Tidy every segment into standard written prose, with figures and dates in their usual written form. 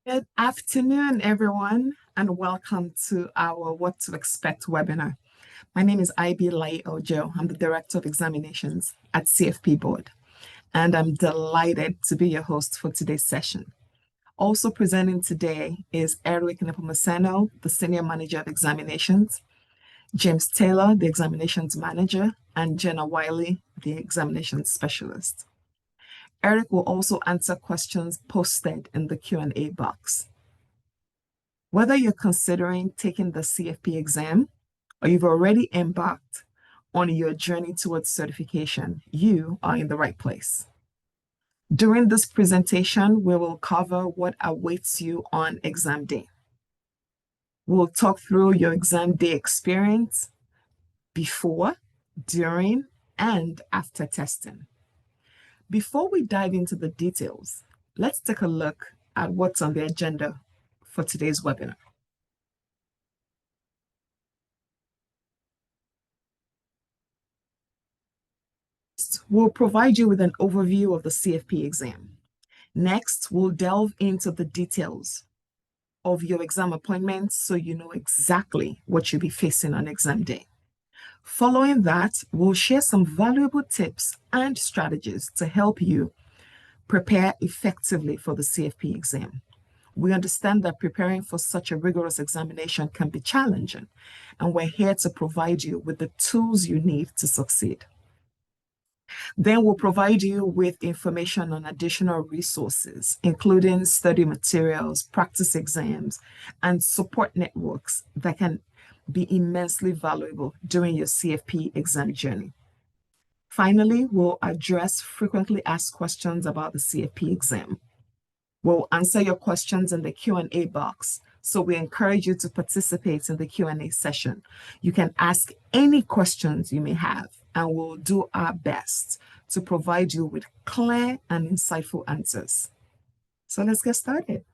Good afternoon, everyone, and welcome to our What to Expect webinar. My name is Ibi Layi-Ojo. I'm the Director of Examinations at CFP Board, and I'm delighted to be your host for today's session. Also presenting today is Nepomuceno, the Senior Manager of Examinations, James Taylor, the Examinations Manager, and Jenna Wyly, the Examinations Specialist. Eric will also answer questions posted in the Q&A box. Whether you're considering taking the CFP exam or you've already embarked on your journey towards certification, you are in the right place. During this presentation, we will cover what awaits you on exam day. We'll talk through your exam day experience before, during, and after testing. Before we dive into the details, let's take a look at what's on the agenda for today's webinar. We'll provide you with an overview of the CFP exam. Next, we'll delve into the details of your exam appointment so you know exactly what you'll be facing on exam day. Following that, we'll share some valuable tips and strategies to help you prepare effectively for the CFP exam. We understand that preparing for such a rigorous examination can be challenging, and we're here to provide you with the tools you need to succeed. Then we'll provide you with information on additional resources, including study materials, practice exams, and support networks that can be immensely valuable during your CFP exam journey. Finally, we'll address frequently asked questions about the CFP exam. We'll answer your questions in the Q&A box, so we encourage you to participate in the Q&A session. You can ask any questions you may have, and we'll do our best to provide you with clear and insightful answers. So let's get started.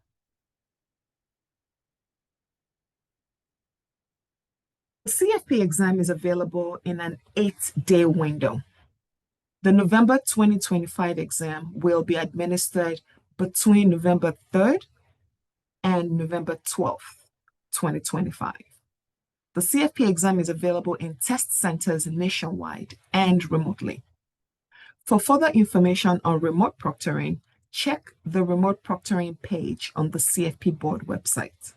The CFP exam is available in an 8-day window. The November 2025 exam will be administered between November 3rd and November 12th, 2025. The CFP exam is available in test centers nationwide and remotely. For further information on remote proctoring, check the remote proctoring page on the CFP board website.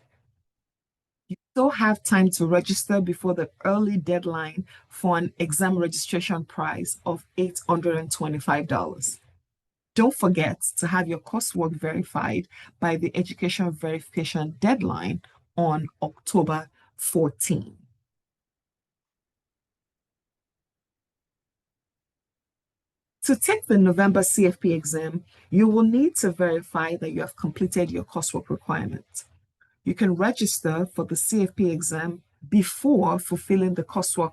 You still have time to register before the early deadline for an exam registration price of $825. Don't forget to have your coursework verified by the education verification deadline on October 14. To take the November CFP exam, you will need to verify that you have completed your coursework requirements. You can register for the CFP exam before fulfilling the coursework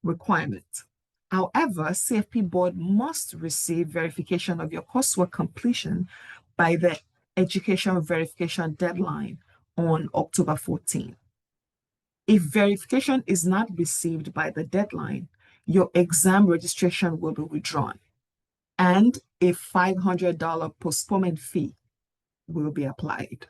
requirement. However, CFP board must receive verification of your coursework completion by the education verification deadline on October 14. If verification is not received by the deadline, your exam registration will be withdrawn, and a $500 postponement fee will be applied.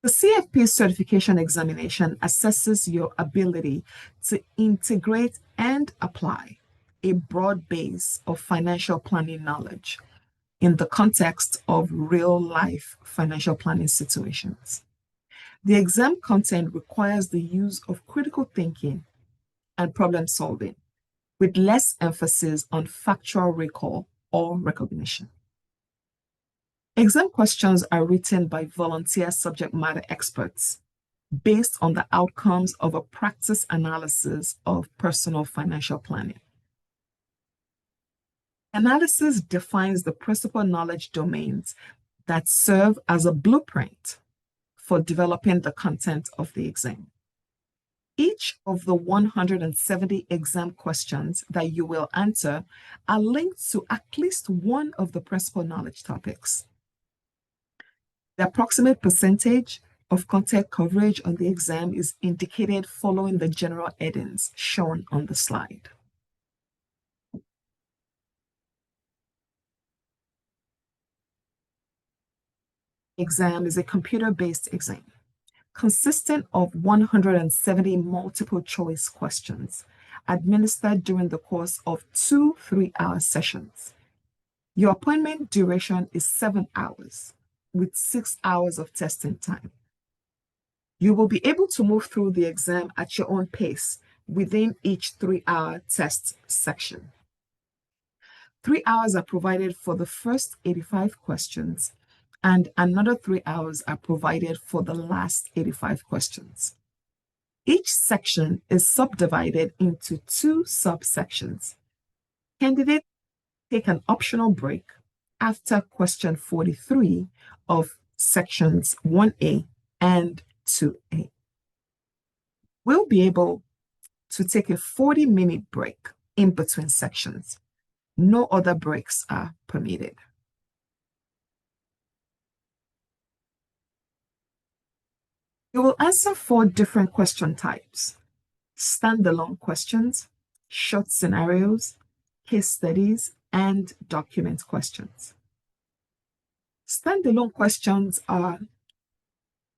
The CFP Certification Examination assesses your ability to integrate and apply a broad base of financial planning knowledge in the context of real-life financial planning situations. The exam content requires the use of critical thinking and problem solving, with less emphasis on factual recall or recognition. Exam questions are written by volunteer subject matter experts based on the outcomes of a practice analysis of personal financial planning. Analysis defines the principal knowledge domains that serve as a blueprint for developing the content of the exam. Each of the 170 exam questions that you will answer are linked to at least one of the principal knowledge topics. The approximate percentage of content coverage on the exam is indicated following the general headings shown on the slide. exam is a computer-based exam consisting of 170 multiple choice questions administered during the course of 2 3-hour sessions. Your appointment duration is 7 hours with 6 hours of testing time. You will be able to move through the exam at your own pace within each 3-hour test section. 3 hours are provided for the first 85 questions, and another 3 hours are provided for the last 85 questions. Each section is subdivided into 2 subsections. Candidates take an optional break after question 43 of sections 1A and 2A. We'll be able to take a 40-minute break in between sections. No other breaks are permitted. You will answer 4 different question types: standalone questions, short scenarios, case studies, and document questions. Standalone questions are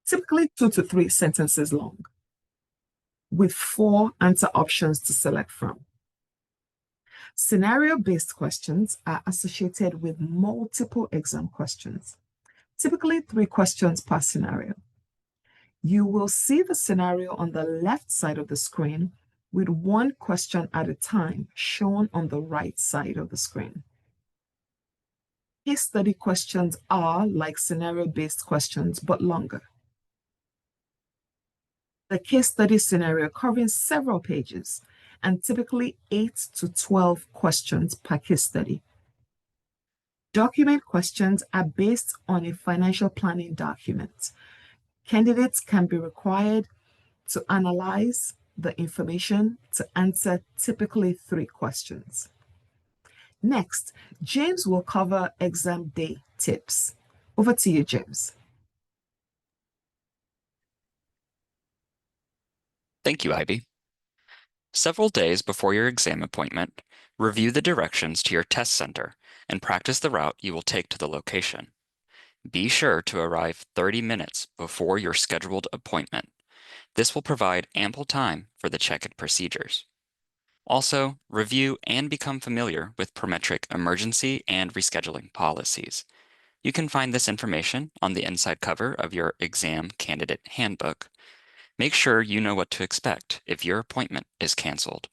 typically 2 to 3 sentences long, with 4 answer options to select from. Scenario-based questions are associated with multiple exam questions, typically 3 questions per scenario. You will see the scenario on the left side of the screen with 1 question at a time shown on the right side of the screen. Case study questions are like scenario-based questions, but longer. The case study scenario covers several pages and typically 8 to 12 questions per case study. Document questions are based on a financial planning document. Candidates can be required to analyze the information to answer typically 3 questions. Next, James will cover exam day tips. Over to you, James. Thank you, Ibi. Several days before your exam appointment, review the directions to your test center and practice the route you will take to the location. Be sure to arrive 30 minutes before your scheduled appointment. This will provide ample time for the check-in procedures. Also, review and become familiar with Prometric emergency and rescheduling policies. You can find this information on the inside cover of your exam candidate handbook. Make sure you know what to expect if your appointment is canceled.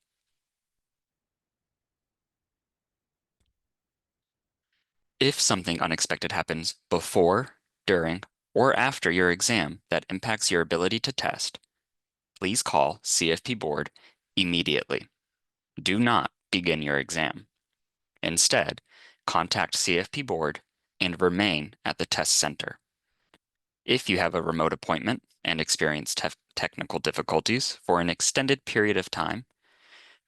If something unexpected happens before, during, or after your exam that impacts your ability to test, please call CFP Board immediately. Do not begin your exam. Instead, contact CFP Board and remain at the test center. If you have a remote appointment and experience technical difficulties for an extended period of time,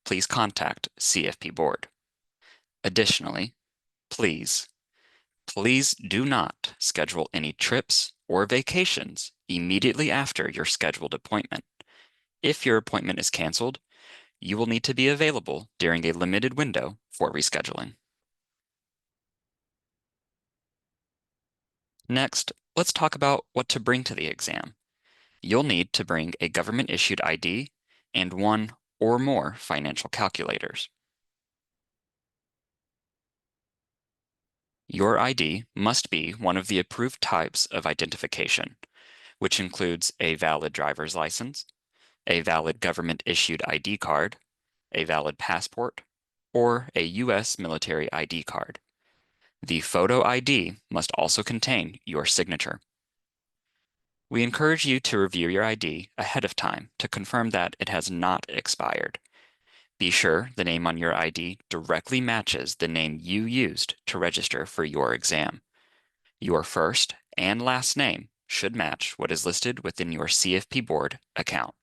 please contact CFP Board. Additionally, please do not schedule any trips or vacations immediately after your scheduled appointment. If your appointment is canceled, you will need to be available during a limited window for rescheduling. Next, let's talk about what to bring to the exam. You'll need to bring a government-issued ID and 1 or more financial calculators. Your ID must be one of the approved types of identification, which includes a valid driver's license, a valid government-issued ID card, a valid passport, or a U.S. military ID card. The photo ID must also contain your signature. We encourage you to review your ID ahead of time to confirm that it has not expired. Be sure the name on your ID directly matches the name you used to register for your exam. Your first and last name should match what is listed within your CFP Board account.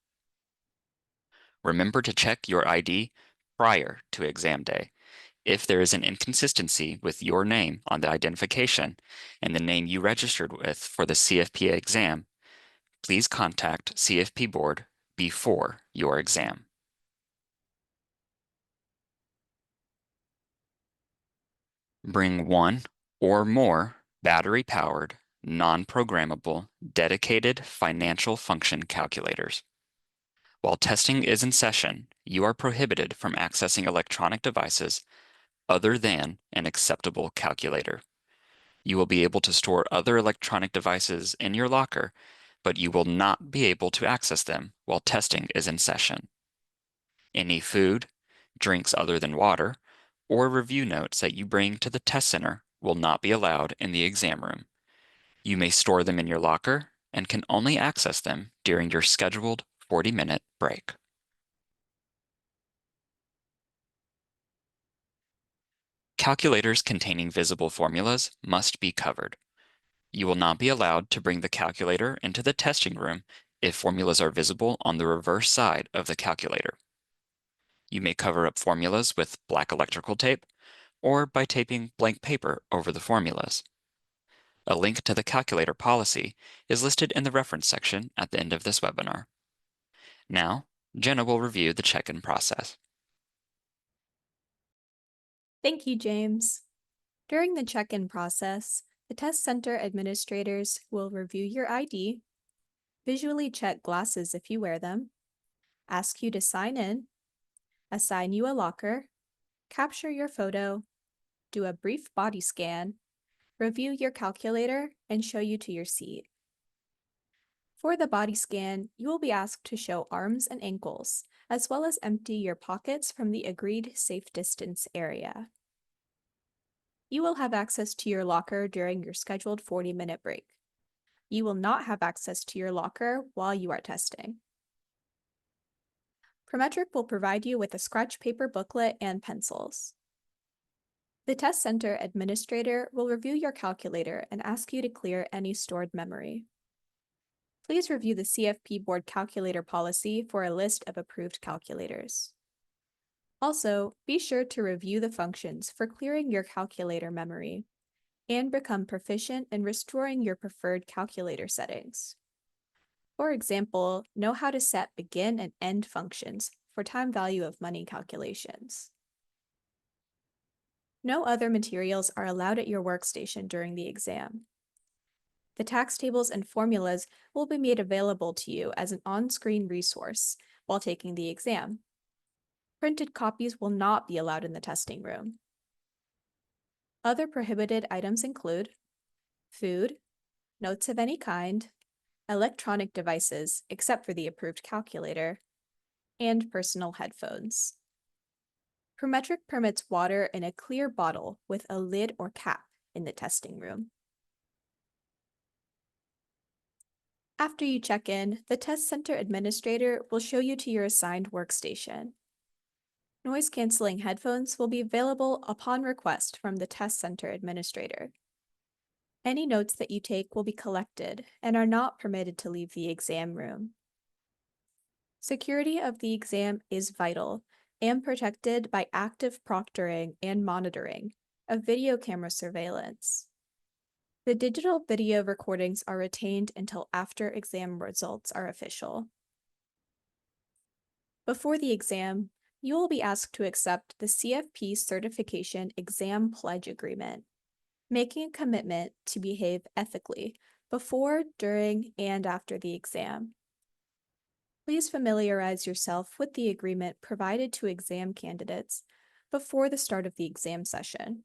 Remember to check your ID prior to exam day. If there is an inconsistency with your name on the identification and the name you registered with for the CFP exam, please contact CFP Board before your exam. Bring 1 or more battery-powered, non-programmable, dedicated financial function calculators. While testing is in session, you are prohibited from accessing electronic devices other than an acceptable calculator. You will be able to store other electronic devices in your locker, but you will not be able to access them while testing is in session. Any food, drinks other than water, or review notes that you bring to the test center will not be allowed in the exam room. You may store them in your locker and can only access them during your scheduled 40-minute break. Calculators containing visible formulas must be covered. You will not be allowed to bring the calculator into the testing room if formulas are visible on the reverse side of the calculator. You may cover up formulas with black electrical tape or by taping blank paper over the formulas. A link to the calculator policy is listed in the reference section at the end of this webinar. Now, Jenna will review the check-in process. Thank you, James. During the check-in process, the test center administrators will review your ID, visually check glasses if you wear them, ask you to sign in, assign you a locker, capture your photo, do a brief body scan, review your calculator, and show you to your seat. For the body scan, you will be asked to show arms and ankles, as well as empty your pockets from the agreed safe distance area. You will have access to your locker during your scheduled 40-minute break. You will not have access to your locker while you are testing. Prometric will provide you with a scratch paper booklet and pencils. The test center administrator will review your calculator and ask you to clear any stored memory. Please review the CFP board calculator policy for a list of approved calculators. Also, be sure to review the functions for clearing your calculator memory and become proficient in restoring your preferred calculator settings. For example, know how to set begin and end functions for time value of money calculations. No other materials are allowed at your workstation during the exam. The tax tables and formulas will be made available to you as an on-screen resource while taking the exam. Printed copies will not be allowed in the testing room. Other prohibited items include food, notes of any kind, electronic devices except for the approved calculator, and personal headphones. Prometric permits water in a clear bottle with a lid or cap in the testing room. After you check in, the test center administrator will show you to your assigned workstation. Noise-canceling headphones will be available upon request from the test center administrator. Any notes that you take will be collected and are not permitted to leave the exam room. Security of the exam is vital and protected by active proctoring and monitoring of video camera surveillance. The digital video recordings are retained until after exam results are official. Before the exam, you will be asked to accept the CFP Certification Exam Pledge Agreement, making a commitment to behave ethically before, during, and after the exam. Please familiarize yourself with the agreement provided to exam candidates before the start of the exam session.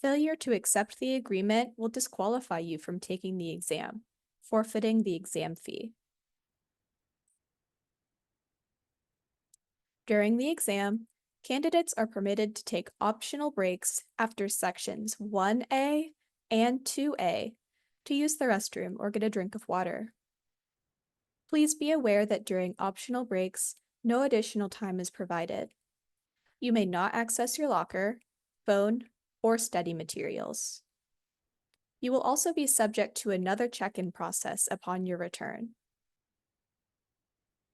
Failure to accept the agreement will disqualify you from taking the exam, forfeiting the exam fee. During the exam, candidates are permitted to take optional breaks after sections 1A and 2A to use the restroom or get a drink of water. Please be aware that during optional breaks, no additional time is provided. You may not access your locker, phone, or study materials. You will also be subject to another check-in process upon your return.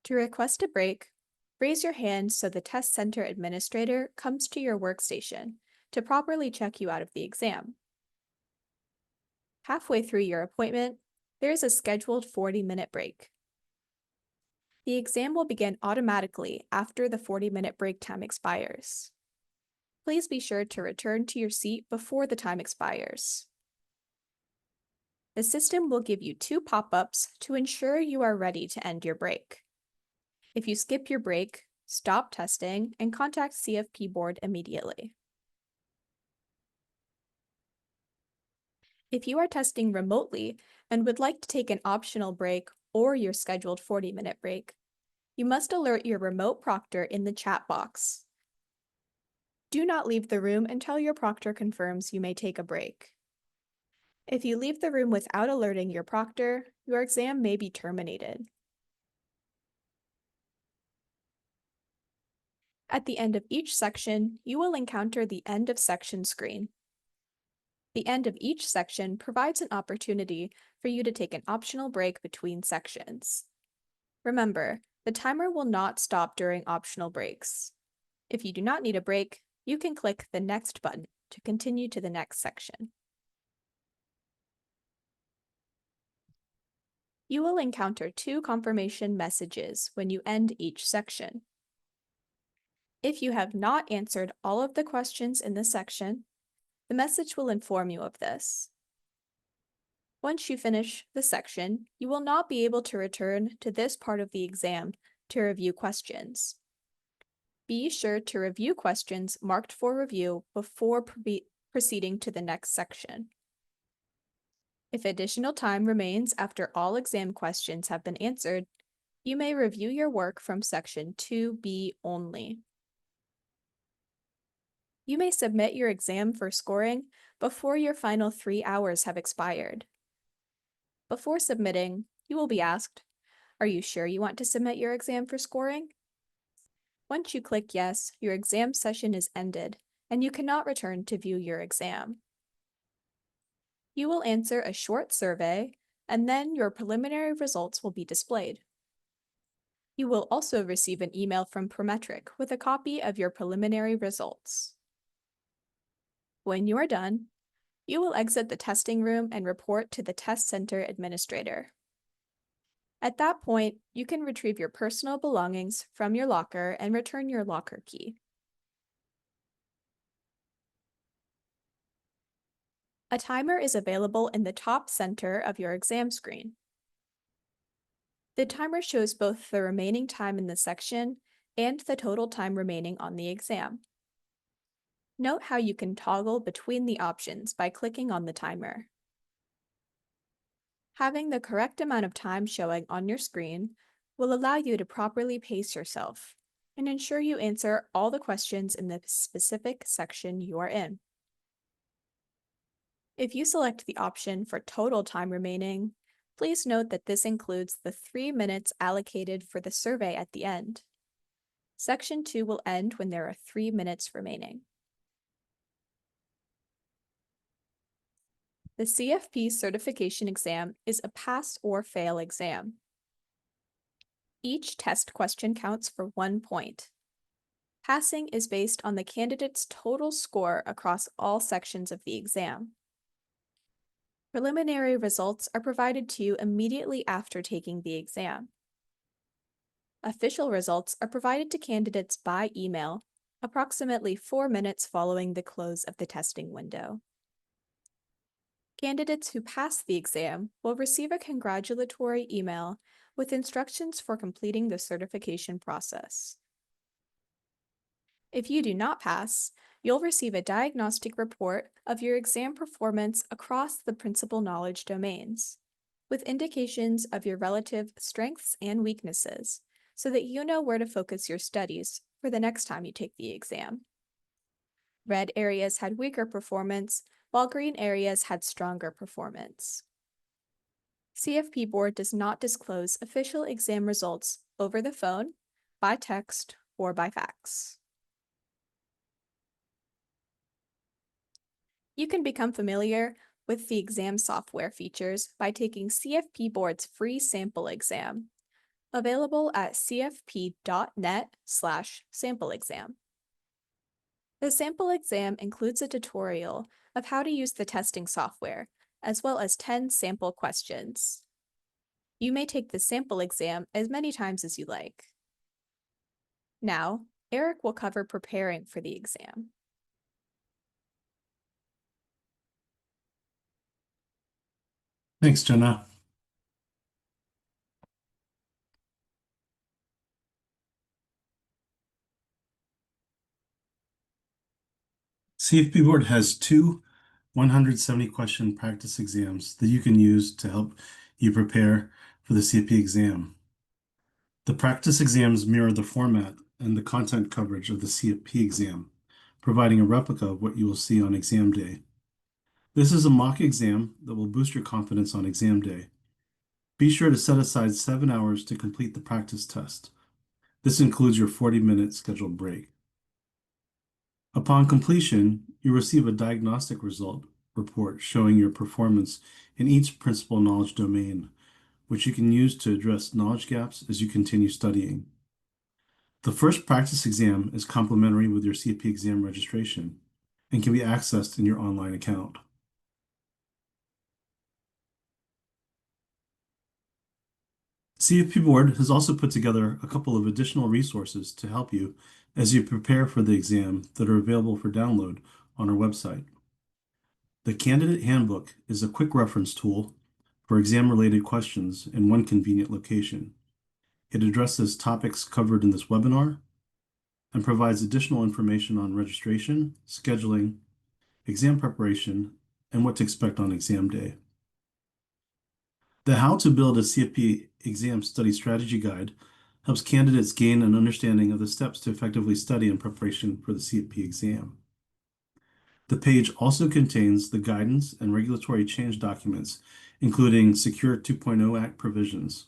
To request a break, raise your hand so the test center administrator comes to your workstation to properly check you out of the exam. Halfway through your appointment, there is a scheduled 40-minute break. The exam will begin automatically after the 40-minute break time expires. Please be sure to return to your seat before the time expires. The system will give you 2 pop-ups to ensure you are ready to end your break. If you skip your break, stop testing and contact CFP Board immediately. If you are testing remotely and would like to take an optional break or your scheduled 40-minute break, you must alert your remote proctor in the chat box. Do not leave the room until your proctor confirms you may take a break. If you leave the room without alerting your proctor, your exam may be terminated. At the end of each section, you will encounter the End of Section screen. The end of each section provides an opportunity for you to take an optional break between sections. Remember, the timer will not stop during optional breaks. If you do not need a break, you can click the Next button to continue to the next section. You will encounter 2 confirmation messages when you end each section. If you have not answered all of the questions in the section, the message will inform you of this. Once you finish the section, you will not be able to return to this part of the exam to review questions. Be sure to review questions marked for review before proceeding to the next section. If additional time remains after all exam questions have been answered, you may review your work from section 2B only. You may submit your exam for scoring before your final 3 hours have expired. Before submitting, you will be asked, "Are you sure you want to submit your exam for scoring?" Once you click yes, your exam session is ended, and you cannot return to view your exam. You will answer a short survey, and then your preliminary results will be displayed. You will also receive an email from Prometric with a copy of your preliminary results. When you are done, you will exit the testing room and report to the test center administrator. At that point, you can retrieve your personal belongings from your locker and return your locker key. A timer is available in the top center of your exam screen. The timer shows both the remaining time in the section and the total time remaining on the exam. Note how you can toggle between the options by clicking on the timer. Having the correct amount of time showing on your screen will allow you to properly pace yourself and ensure you answer all the questions in the specific section you are in. If you select the option for total time remaining, please note that this includes the 3 minutes allocated for the survey at the end. Section 2 will end when there are 3 minutes remaining. The CFP Certification Exam is a pass or fail exam. Each test question counts for 1 point. Passing is based on the candidate's total score across all sections of the exam. Preliminary results are provided to you immediately after taking the exam. Official results are provided to candidates by email approximately 4 minutes following the close of the testing window. Candidates who pass the exam will receive a congratulatory email with instructions for completing the certification process. If you do not pass, you'll receive a diagnostic report of your exam performance across the principal knowledge domains, with indications of your relative strengths and weaknesses, so that you know where to focus your studies for the next time you take the exam. Red areas had weaker performance, while green areas had stronger performance. CFP Board does not disclose official exam results over the phone, by text, or by fax. You can become familiar with the exam software features by taking CFP Board's free sample exam, available at cfp.net/sample exam. The sample exam includes a tutorial of how to use the testing software, as well as 10 sample questions. You may take the sample exam as many times as you like. Now, Eric will cover preparing for the exam. Thanks, Jenna. CFP Board has two 170 question practice exams that you can use to help you prepare for the CFP exam. The practice exams mirror the format and the content coverage of the CFP exam, providing a replica of what you will see on exam day. This is a mock exam that will boost your confidence on exam day. Be sure to set aside 7 hours to complete the practice test. This includes your 40-minute scheduled break. Upon completion, you receive a diagnostic result report showing your performance in each principal knowledge domain, which you can use to address knowledge gaps as you continue studying. The first practice exam is complimentary with your CFP exam registration and can be accessed in your online account. CFP Board has also put together a couple of additional resources to help you as you prepare for the exam that are available for download on our website. The Candidate Handbook is a quick reference tool for exam-related questions in one convenient location. It addresses topics covered in this webinar and provides additional information on registration, scheduling, exam preparation, and what to expect on exam day. The How to Build a CFP Exam Study Strategy Guide helps candidates gain an understanding of the steps to effectively study in preparation for the CFP exam. The page also contains the guidance and regulatory change documents, including Secure 2.0 Act provisions.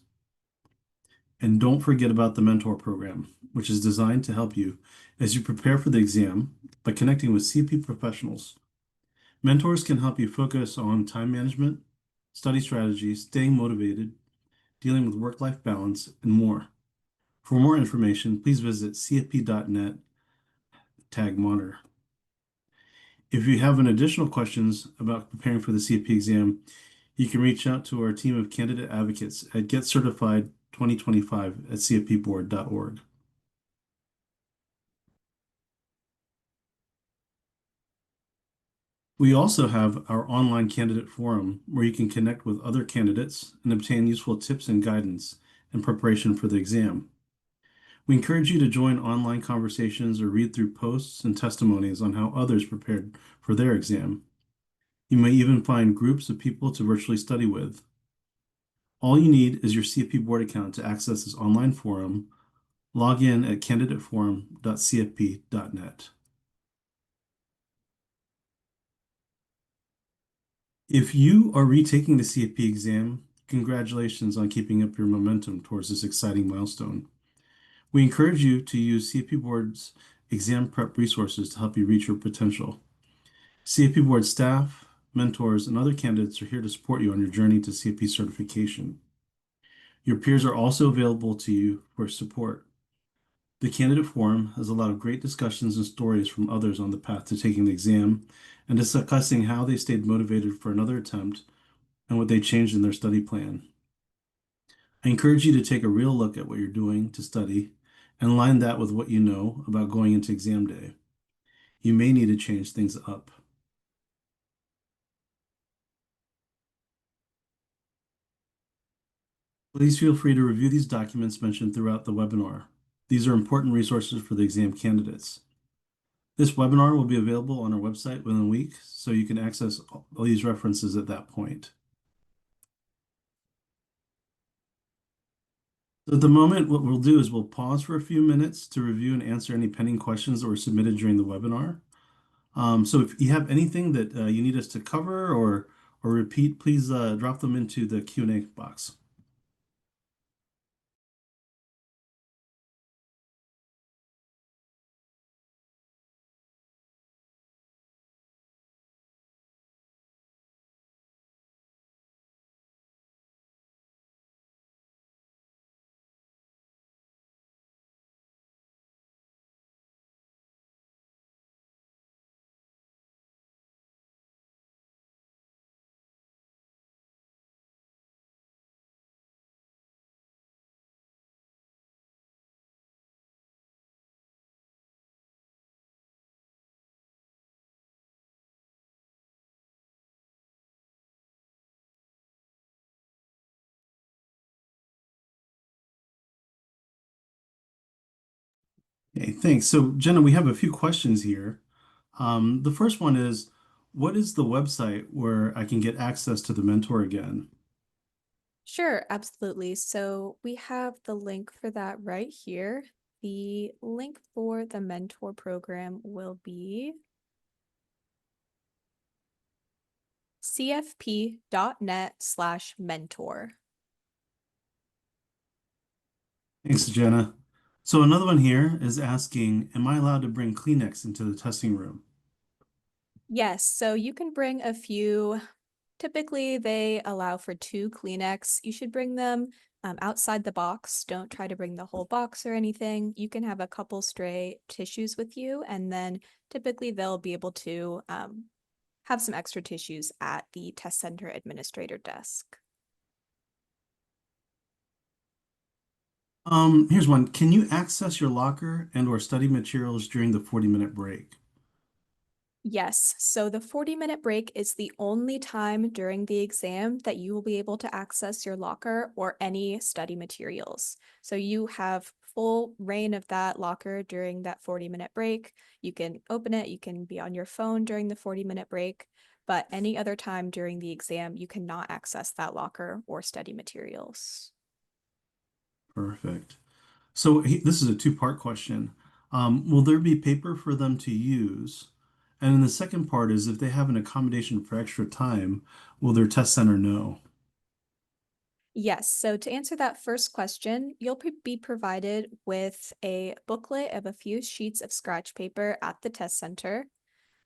And don't forget about the mentor program, which is designed to help you as you prepare for the exam by connecting with CFP professionals. Mentors can help you focus on time management, study strategies, staying motivated, dealing with work-life balance, and more. For more information, please visit cfp.net tag monitor. If you have any additional questions about preparing for the CFP exam, you can reach out to our team of candidate advocates at getcertified2025@cfpboard.org. We also have our online candidate forum where you can connect with other candidates and obtain useful tips and guidance in preparation for the exam. We encourage you to join online conversations or read through posts and testimonies on how others prepared for their exam. You may even find groups of people to virtually study with. All you need is your CFP Board account to access this online forum. Log in at candidateforum.cfp.net. If you are retaking the CFP exam, congratulations on keeping up your momentum towards this exciting milestone. We encourage you to use CFP Board's exam prep resources to help you reach your potential. CFP Board staff, mentors, and other candidates are here to support you on your journey to CFP certification. Your peers are also available to you for support. The candidate forum has a lot of great discussions and stories from others on the path to taking the exam and discussing how they stayed motivated for another attempt and what they changed in their study plan. I encourage you to take a real look at what you're doing to study and align that with what you know about going into exam day. You may need to change things up. Please feel free to review these documents mentioned throughout the webinar. These are important resources for the exam candidates. This webinar will be available on our website within a week, so you can access all these references at that point. So at the moment, what we'll do is we'll pause for a few minutes to review and answer any pending questions that were submitted during the webinar. So if you have anything that you need us to cover or repeat, please drop them into the Q&A box. Okay, thanks. So, Jenna, we have a few questions here. The first one is, what is the website where I can get access to the mentor again? Sure, absolutely. So we have the link for that right here. The link for the mentor program will be cfp.net/mentor. Thanks, Jenna. So another one here is asking, am I allowed to bring Kleenex into the testing room? Yes, so you can bring a few. Typically, they allow for 2 Kleenex. You should bring them outside the box. Don't try to bring the whole box or anything. You can have a couple stray tissues with you, and then typically they'll be able to have some extra tissues at the test center administrator desk. Here's one. Can you access your locker and or study materials during the 40-minute break? Yes, so the 40-minute break is the only time during the exam that you will be able to access your locker or any study materials. So you have full reign of that locker during that 40-minute break. You can open it, you can be on your phone during the 40-minute break, but any other time during the exam, you cannot access that locker or study materials. Perfect. So this is a two-part question. Will there be paper for them to use? And then the second part is if they have an accommodation for extra time, will their test center know? Yes, so to answer that first question, you'll be provided with a booklet of a few sheets of scratch paper at the test center.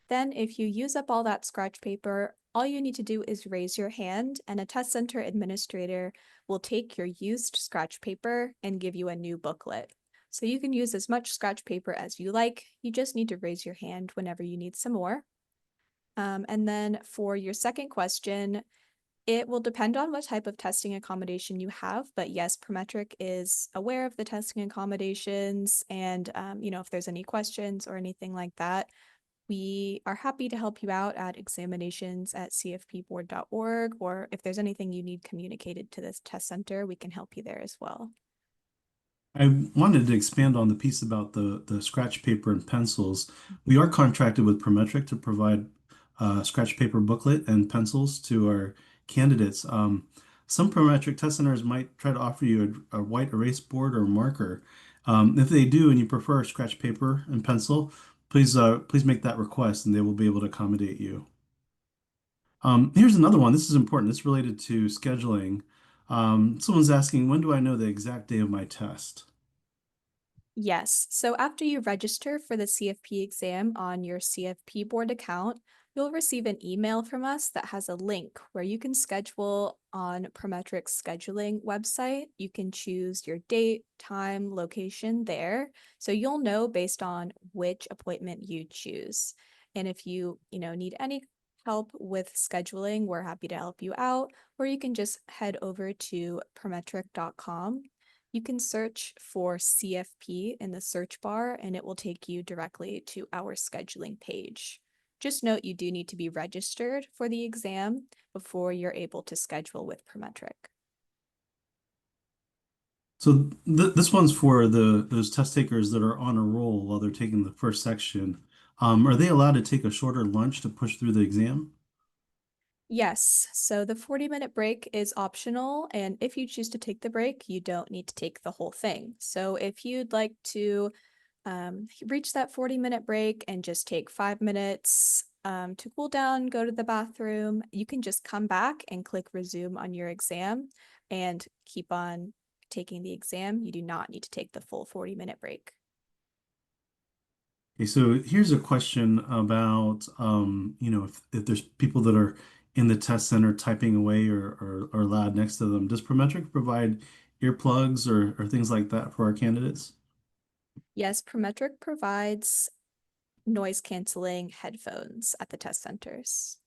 Then, if you use up all that scratch paper, all you need to do is raise your hand, and a test center administrator will take your used scratch paper and give you a new booklet. So you can use as much scratch paper as you like. You just need to raise your hand whenever you need some more. And then for your second question, it will depend on what type of testing accommodation you have, but yes, Prometric is aware of the testing accommodations, and if there's any questions or anything like that, we are happy to help you out at examinations@cfpboard.org, or if there's anything you need communicated to this test center, we can help you there as well. I wanted to expand on the piece about the scratch paper and pencils. We are contracted with Prometric to provide scratch paper booklet and pencils to our candidates. Some Prometric test centers might try to offer you a white erase board or marker. If they do and you prefer scratch paper and pencil, please make that request and they will be able to accommodate you. Here's another one. This is important. This is related to scheduling. Someone's asking, when do I know the exact day of my test? Yes, so after you register for the CFP exam on your CFP board account, you'll receive an email from us that has a link where you can schedule on Prometric's scheduling website. You can choose your date, time, location there. So you'll know based on which appointment you choose. And if you need any help with scheduling, we're happy to help you out, or you can just head over to prometric.com. You can search for CFP in the search bar and it will take you directly to our scheduling page. Just note you do need to be registered for the exam before you're able to schedule with Prometric. So this one's for those test takers that are on a roll while they're taking the first section. Are they allowed to take a shorter lunch to push through the exam? Yes, so the 40-minute break is optional, and if you choose to take the break, you don't need to take the whole thing. So if you'd like to reach that 40-minute break and just take 5 minutes to cool down, go to the bathroom, you can just come back and click resume on your exam and keep on taking the exam. You do not need to take the full 40-minute break. Okay, so here's a question about, if there's people that are in the test center typing away or lab next to them, does Prometric provide earplugs or things like that for our candidates? Yes, Prometric provides noise canceling headphones at the test centers.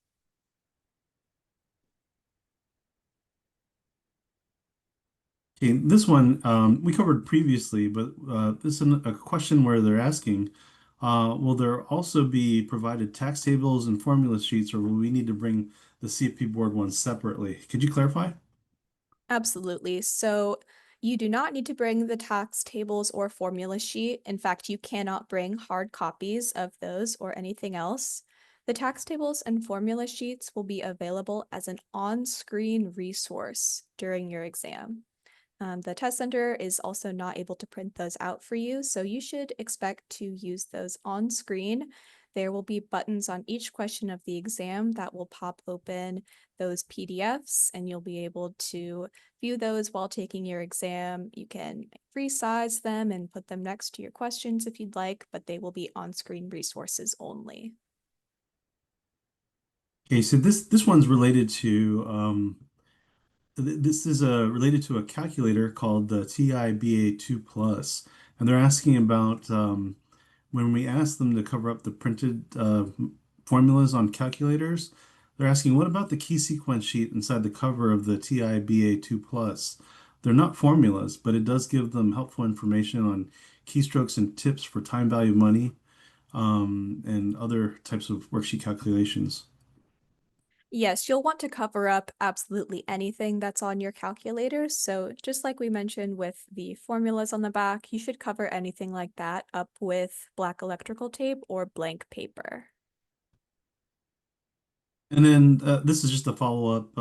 Okay, this one we covered previously, but this is a question where they're asking, will there also be provided tax tables and formula sheets, or will we need to bring the CFP board ones separately? Could you clarify? Absolutely. So You do not need to bring the tax tables or formula sheet. In fact, you cannot bring hard copies of those or anything else. The tax tables and formula sheets will be available as an on-screen resource during your exam. The test center is also not able to print those out for you, so you should expect to use those on screen. There will be buttons on each question of the exam that will pop open those PDFs, and you'll be able to view those while taking your exam. You can resize them and put them next to your questions if you'd like, but they will be on-screen resources only. Okay, so this one's related to this is related to a calculator called the TIBA2 Plus, and they're asking about when we ask them to cover up the printed formulas on calculators, they're asking what about the key sequence sheet inside the cover of the TIBA2 Plus? They're not formulas, but it does give them helpful information on keystrokes and tips for time value of money and other types of worksheet calculations. Yes, you'll want to cover up absolutely anything that's on your calculator. So just like we mentioned with the formulas on the back, you should cover anything like that up with black electrical tape or blank paper. And then this is just a follow-up.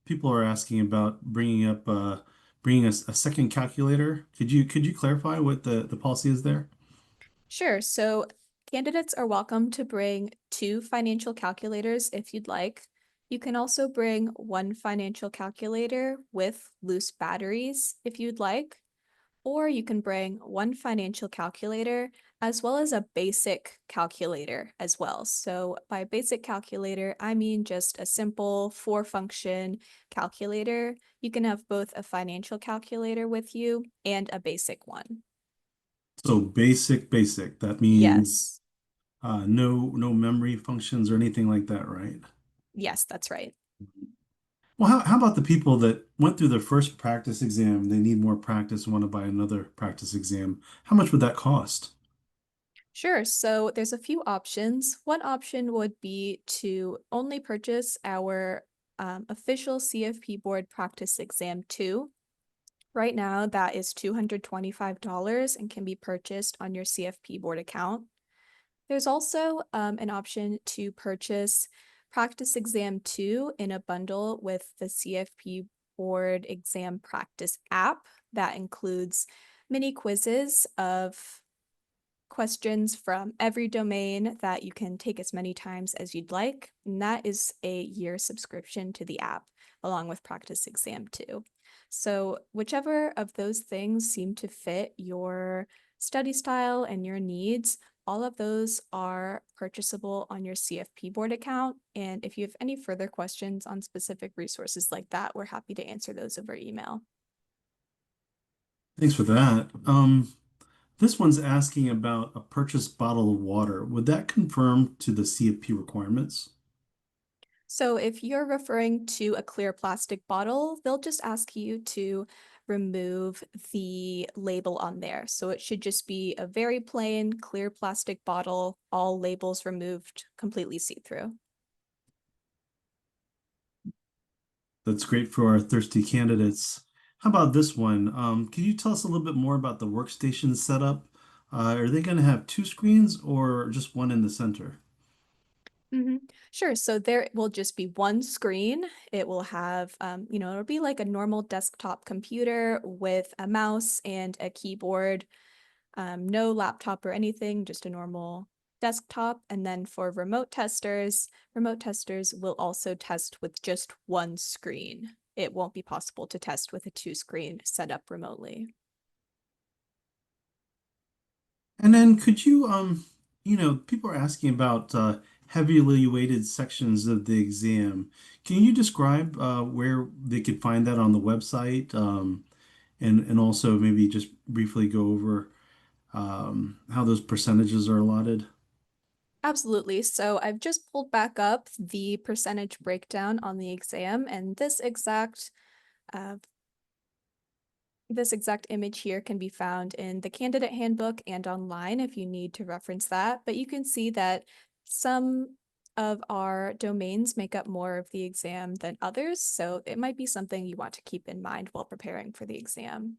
People are asking about bringing a second calculator. Could you clarify what the policy is there? Sure. So candidates are welcome to bring 2 financial calculators if you'd like. You can also bring 1 financial calculator with loose batteries if you'd like. Or you can bring 1 financial calculator as well as a basic calculator as well. So by basic calculator, I mean just a simple 4-function calculator. You can have both a financial calculator with you and a basic one. So basic. That means Yes. no memory functions or anything like that, right? Yes, that's right. Well, how about the people that went through their first practice exam, they need more practice and want to buy another practice exam? How much would that cost? Sure. So there's a few options. One option would be to only purchase our official CFP Board Practice Exam 2. Right now, that is $225 and can be purchased on your CFP Board account. There's also an option to purchase Practice Exam 2 in a bundle with the CFP Board Exam Practice app that includes mini quizzes of questions from every domain that you can take as many times as you'd like. And that is a year subscription to the app, along with Practice Exam 2. So whichever of those things seem to fit your study style and your needs, all of those are purchasable on your CFP board account. And if you have any further questions on specific resources like that, we're happy to answer those over email. Thanks for that. This one's asking about a purchased bottle of water. Would that conform to the CFP requirements? So if you're referring to a clear plastic bottle, they'll just ask you to remove the label on there. So it should just be a very plain clear plastic bottle, all labels removed, completely see-through. That's great for our thirsty candidates. How about this one? Can you tell us a little bit more about the workstation setup? Are they going to have two screens or just one in the center? Sure. So there will just be one screen. It will have, it'll be like a normal desktop computer with a mouse and a keyboard. No laptop or anything, just a normal desktop. And then for remote testers will also test with just one screen. It won't be possible to test with a 2-screen setup remotely. And then could you, people are asking about heavily weighted sections of the exam. Can you describe where they could find that on the website? And also maybe just briefly go over how those percentages are allotted? Absolutely. So I've just pulled back up the percentage breakdown on the exam, and uh, this exact image here can be found in the candidate handbook and online if you need to reference that. But you can see that some of our domains make up more of the exam than others, so it might be something you want to keep in mind while preparing for the exam.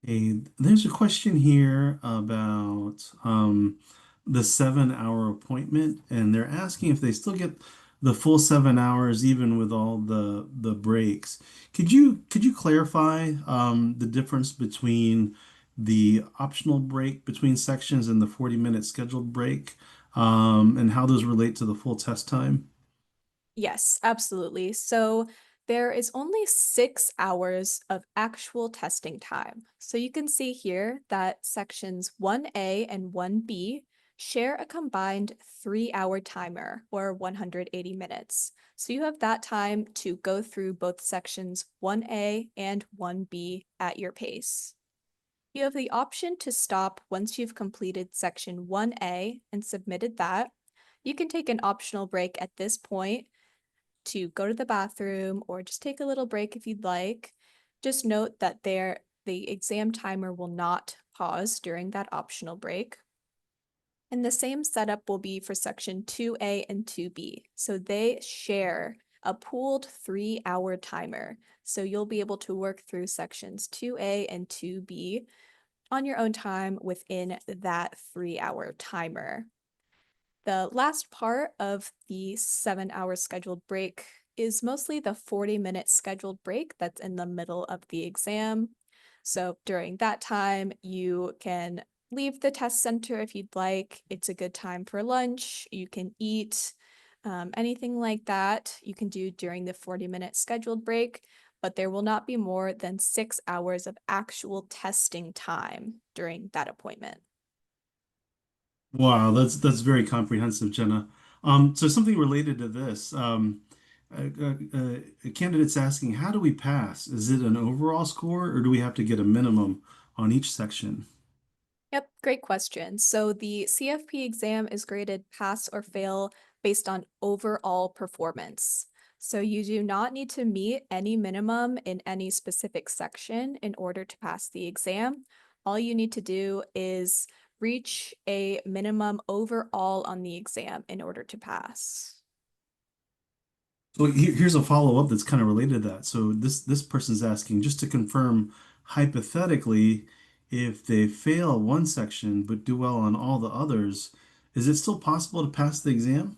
Hey, there's a question here about the 7 hour appointment, and they're asking if they still get the full 7 hours even with all the breaks. Could you clarify the difference between the optional break between sections and the 40-minute scheduled break, and how those relate to the full test time? Yes, absolutely. So there is only 6 hours of actual testing time. So you can see here that sections 1A and 1B share a combined 3 hour timer or 180 minutes. So you have that time to go through both sections 1A and 1B at your pace. You have the option to stop once you've completed section 1A and submitted that. You can take an optional break at this point to go to the bathroom or just take a little break if you'd like. Just note that the exam timer will not pause during that optional break. And the same setup will be for section 2A and 2B. So they share a pooled 3 hour timer. So you'll be able to work through sections 2A and 2B on your own time within that 3 hour timer. The last part of the 7 hour scheduled break is mostly the 40-minute scheduled break that's in the middle of the exam. So during that time, you can leave the test center if you'd like. It's a good time for lunch. You can eat, anything like that you can do during the 40-minute scheduled break, but there will not be more than 6 hours of actual testing time during that appointment. Wow, that's very comprehensive, Jenna. So something related to this, a candidate's asking, how do we pass? Is it an overall score, or do we have to get a minimum on each section? Yep, great question. So the CFP exam is graded pass or fail based on overall performance. So you do not need to meet any minimum in any specific section in order to pass the exam. All you need to do is reach a minimum overall on the exam in order to pass. So here's a follow-up that's kind of related to that. So this person's asking, just to confirm, hypothetically, if they fail one section but do well on all the others, is it still possible to pass the exam?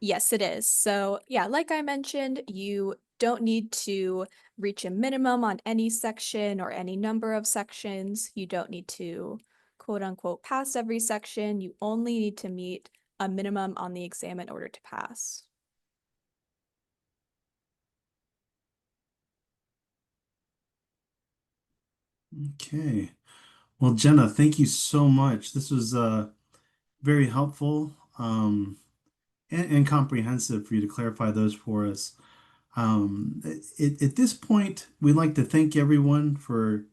Yes, it is. So, yeah, like I mentioned, you don't need to reach a minimum on any section or any number of sections. You don't need to quote unquote pass every section. You only need to meet a minimum on the exam in order to pass. Okay. Well, Jenna, thank you so much. This was very helpful, and comprehensive for you to clarify those for us. At this point, we'd like to thank everyone for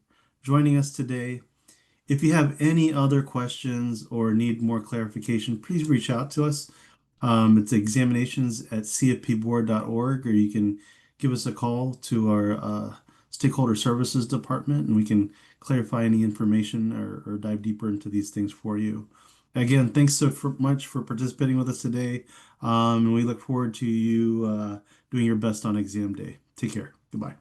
joining us today. If you have any other questions or need more clarification, please reach out to us. It's examinations@cfpboard.org, or you can give us a call to our stakeholder services department, and we can clarify any information or dive deeper into these things for you. Again, thanks much for participating with us today, and we look forward to you doing your best on exam day. Take care. Goodbye.